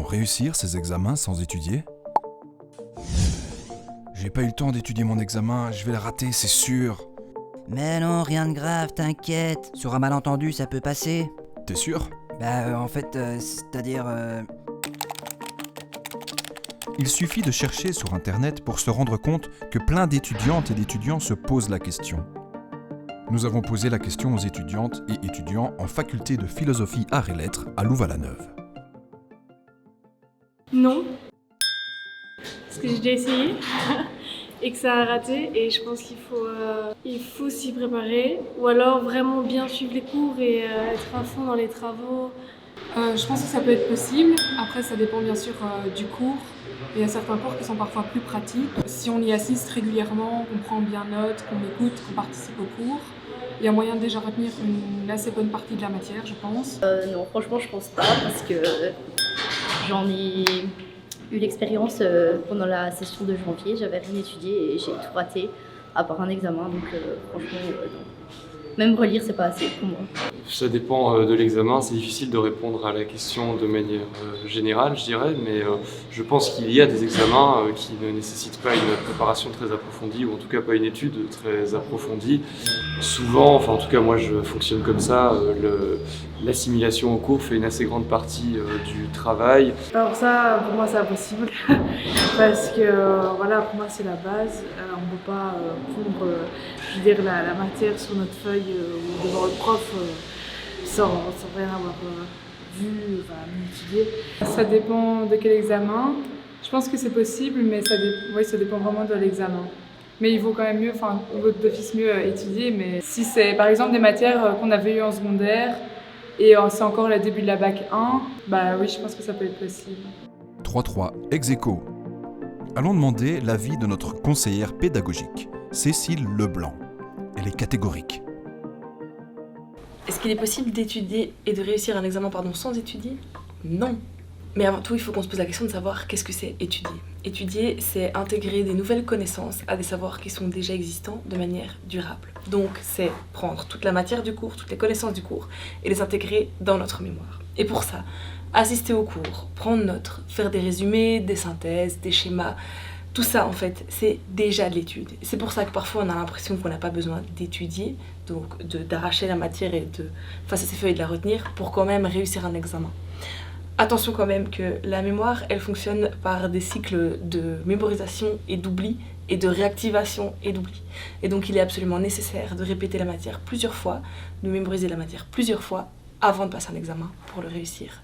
réussir ces examens sans étudier? J'ai pas eu le temps d'étudier mon examen, je vais le rater, c'est sûr. Mais non, rien de grave, t'inquiète. Sur un malentendu, ça peut passer. T'es sûr? C'est-à-dire... Il suffit de chercher sur Internet pour se rendre compte que plein d'étudiantes et d'étudiants se posent la question. Nous avons posé la question aux étudiantes et étudiants en faculté de philosophie, arts et lettres à Louvain-la-Neuve. Non, parce que j'ai déjà essayé et que ça a raté, et je pense qu'il faut s'y préparer, ou alors vraiment bien suivre les cours et être à fond dans les travaux. Je pense que ça peut être possible. Après, ça dépend bien sûr du cours. Il y a certains cours qui sont parfois plus pratiques. Si on y assiste régulièrement, qu'on prend bien note, qu'on écoute, qu'on participe au cours, il y a moyen de déjà retenir une assez bonne partie de la matière, je pense. Non, franchement, je pense pas, parce que j'en ai eu l'expérience pendant la session de janvier. J'avais rien étudié et j'ai tout raté, à part un examen. Donc franchement, non. Même relire, c'est pas assez pour moi. Ça dépend de l'examen, c'est difficile de répondre à la question de manière générale, je dirais, mais je pense qu'il y a des examens qui ne nécessitent pas une préparation très approfondie, ou en tout cas pas une étude très approfondie. Souvent, enfin en tout cas moi je fonctionne comme ça, l'assimilation au cours fait une assez grande partie du travail. Alors ça, pour moi, c'est impossible, parce que voilà, pour moi, c'est la base. On ne peut pas prendre la matière sur notre feuille ou devant le prof sans rien avoir vu, ni étudié. Ça dépend de quel examen. Je pense que c'est possible, mais ça dépend vraiment de l'examen. Mais il vaut quand même mieux, il vaut d'office mieux étudier. Mais si c'est par exemple des matières qu'on avait eues en secondaire et c'est encore le début de la bac 1, oui, je pense que ça peut être possible. 3-3, ex aequo. Allons demander l'avis de notre conseillère pédagogique, Cécile Leblanc. Elle est catégorique. Est-ce qu'il est possible d'étudier et de réussir un examen sans étudier? Non. Mais avant tout, il faut qu'on se pose la question de savoir qu'est-ce que c'est étudier. Étudier, c'est intégrer des nouvelles connaissances à des savoirs qui sont déjà existants de manière durable. Donc, c'est prendre toute la matière du cours, toutes les connaissances du cours et les intégrer dans notre mémoire. Et pour ça, assister au cours, prendre notes, faire des résumés, des synthèses, des schémas, tout ça, en fait, c'est déjà de l'étude. C'est pour ça que parfois, on a l'impression qu'on n'a pas besoin d'étudier, donc d'arracher la matière et face à ces feuilles, de la retenir pour quand même réussir un examen. Attention quand même que la mémoire, elle fonctionne par des cycles de mémorisation et d'oubli, et de réactivation et d'oubli. Et donc, il est absolument nécessaire de répéter la matière plusieurs fois, de mémoriser la matière plusieurs fois avant de passer un examen pour le réussir